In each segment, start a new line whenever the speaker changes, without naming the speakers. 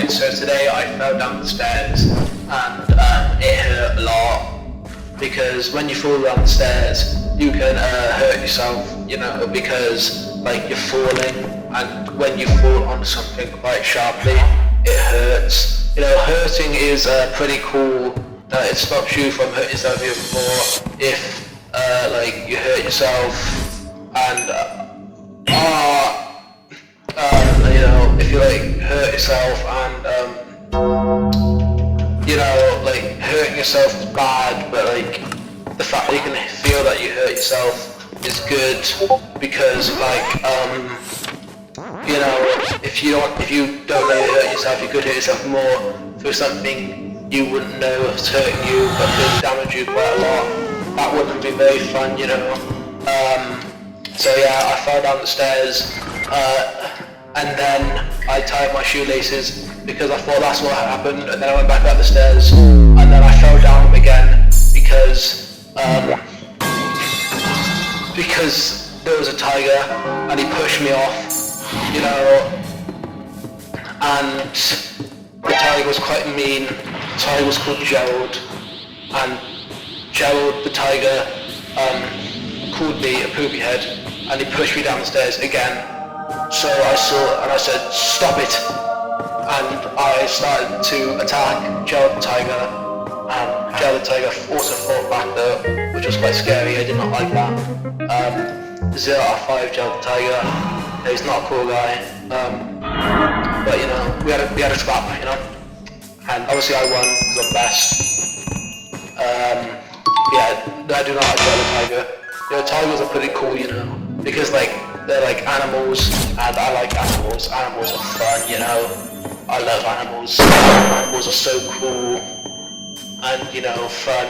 Right, so today I fell down the stairs and it hurt a lot because when you fall down the stairs you can hurt yourself, you know, because like you're falling, and when you fall onto something quite sharply it hurts. You know, hurting is pretty cool. It stops you from hurting yourself even more if like you hurt yourself and you know, if you like hurt yourself and you know, like hurting yourself is bad, but like the fact that you can feel that you hurt yourself is good, because like you know, if you don't really hurt yourself, you could hurt yourself more through something you wouldn't know is hurting you but could damage you quite a lot. That wouldn't be very fun, you know. So yeah, I fell down the stairs and then I tied my shoelaces because I thought that's what happened, and then I went back up the stairs and then I fell down them again because there was a tiger and he pushed me off, you know, and the tiger was quite mean. The tiger was called Gerald, and Gerald the tiger called me a poopy head and he pushed me down the stairs again. So I saw and I said, stop it, and I started to attack Gerald the tiger, and Gerald the tiger also fought back though, which was quite scary. I did not like that. 0 out of 5 Gerald the tiger. He's not a cool guy, but you know, we had a scrap, you know, and obviously I won because I'm best. Yeah, I do not like Gerald the tiger. You know, tigers are pretty cool, you know, because like they're like animals, and I like animals. Animals are fun, you know. I love animals. Animals are so cool, and you know, fun,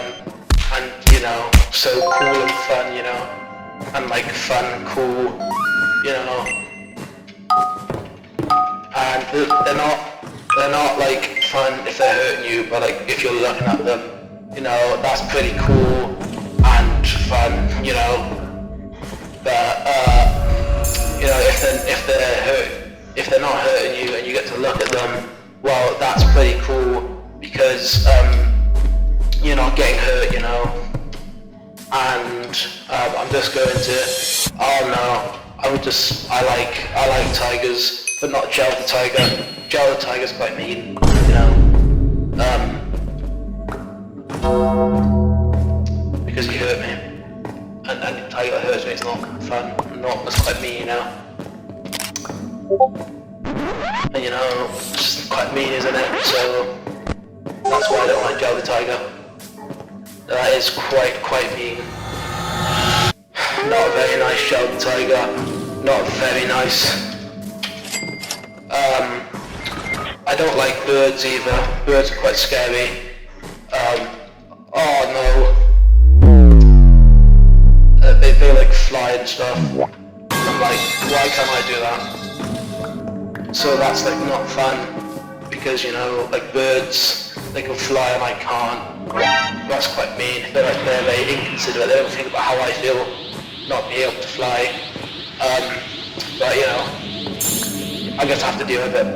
and you know, so cool and fun, you know, and like fun, cool, you know. And they're not like fun if they're hurting you, but like if you're looking at them, you know, that's pretty cool and fun, you know. But you know, if they're not hurting you and you get to look at them, well, that's pretty cool because you're not getting hurt, you know. And I'm just going to, oh no, I like tigers, but not Gerald the tiger. Gerald the tiger's quite mean, you know. Because he hurt me. And the tiger hurts me, it's not fun, it's quite mean, you know. And you know, it's just quite mean, isn't it? So that's why I don't like Gerald the tiger. That is quite mean. Not a very nice Gerald the tiger. Not very nice. I don't like birds either. Birds are quite scary. Oh no. They like fly and stuff. I'm like, why can't I do that? So that's like not fun, because you know, like birds, they can fly and I can't. That's quite mean. They're very inconsiderate. They don't think about how I feel not being able to fly. But you know, I guess I have to deal with it.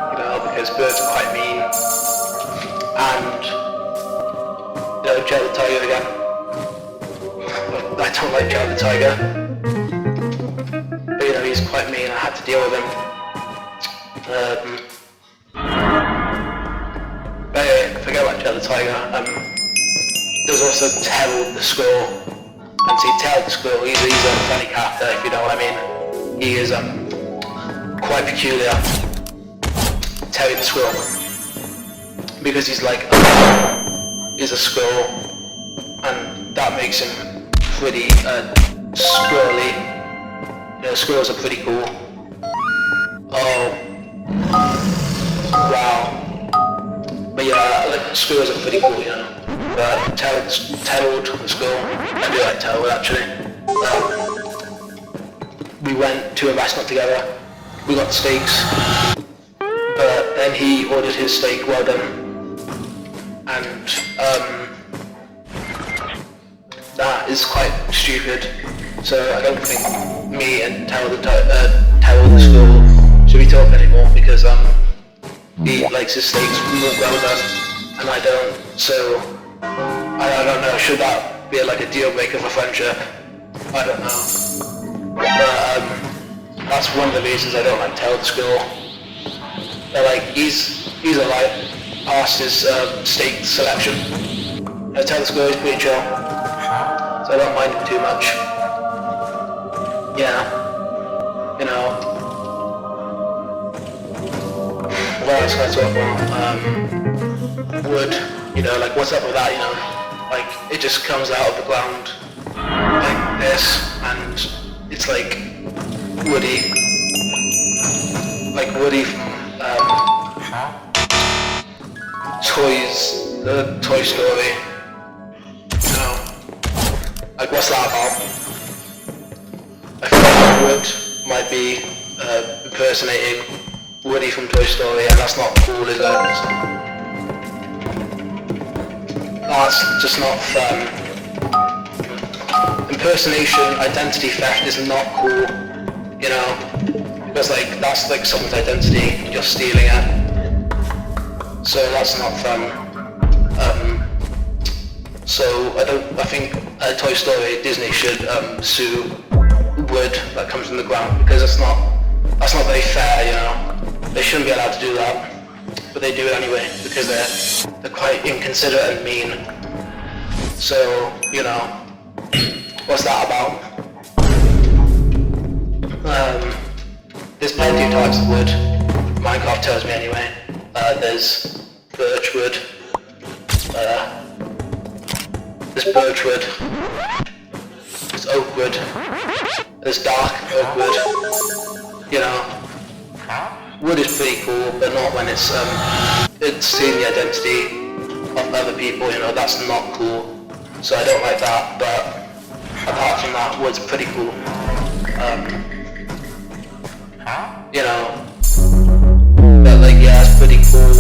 You know, because birds are quite mean. And you know, Gerald the tiger again. I don't like Gerald the tiger, but you know, he's quite mean. I had to deal with him. But anyway, forget about Gerald the tiger. There's also Terrell the squirrel. And see, Terrell the squirrel, he's a funny character, if you know what I mean. He is quite peculiar. Terry the squirrel, because he's like he's a squirrel, and that makes him pretty squirrely. You know, squirrels are pretty cool. Oh, wow. But yeah, like squirrels are pretty cool, you know. But Terrell the squirrel, I do like Terrell actually. We went to a restaurant together. We got steaks, but then he ordered his steak well done, and that is quite stupid. So I don't think me and Terrell the squirrel should be talk anymore because he likes his steaks more well done, and I don't. So I don't know. Should that be like a deal breaker for friendship? I don't know. But that's one of the reasons I don't like tell the school. They're like he's alright past his steak selection. I tell the school he's pretty chill, so I don't mind him too much. Yeah, you know. What else can I talk about? Wood, you know, like what's up with that, you know? Like it just comes out of the ground like this, and it's like woody, from the Toy Story. You know, like what's that about? I feel like wood might be impersonating Woody from Toy Story, and that's not cool, is it? That's just not fun. Impersonation, identity theft is not cool, you know, because like that's like someone's identity, you're stealing it. So that's not fun. So I think Toy Story, Disney should sue wood that comes from the ground, because that's not very fair, you know. They shouldn't be allowed to do that, but they do it anyway because they're quite inconsiderate and mean. So, you know, what's that about? There's plenty of types of wood. Minecraft tells me anyway. There's birchwood. There's birchwood. There's oakwood. There's dark oakwood. You know, wood is pretty cool, but not when it's seeing the identity of other people. You know, that's not cool. So I don't like that. But apart from that, wood's pretty cool. You know, but like yeah, it's pretty cool.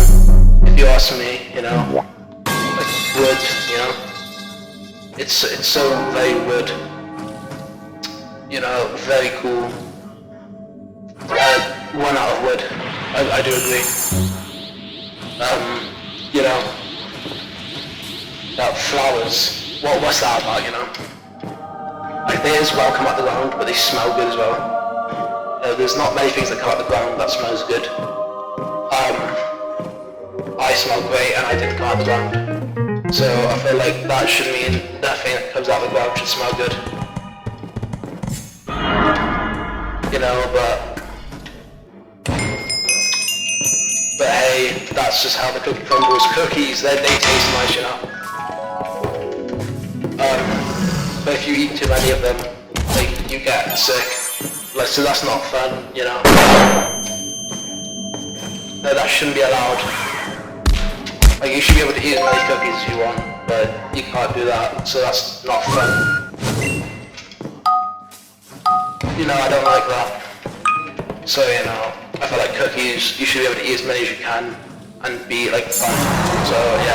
If you ask me, you know, like wood, you know, it's so very wood. You know, very cool. One out of wood. I do agree. You know, about flowers. What's that about? You know, like they as well come out the ground, but they smell good as well. There's not many things that come out the ground that smells good. I smell great, and I did come out the ground. So I feel like that should mean that thing that comes out of the ground should smell good. You know, but hey, that's just how the cookie crumbles. Cookies, they taste nice, you know. But if you eat too many of them, like, you get sick. Like, so that's not fun, you know. No, that shouldn't be allowed. Like, you should be able to eat as many cookies as you want, but you can't do that, so that's not fun. You know, I don't like that. So, you know, I feel like cookies, you should be able to eat as many as you can and be, like, fun. So, yeah.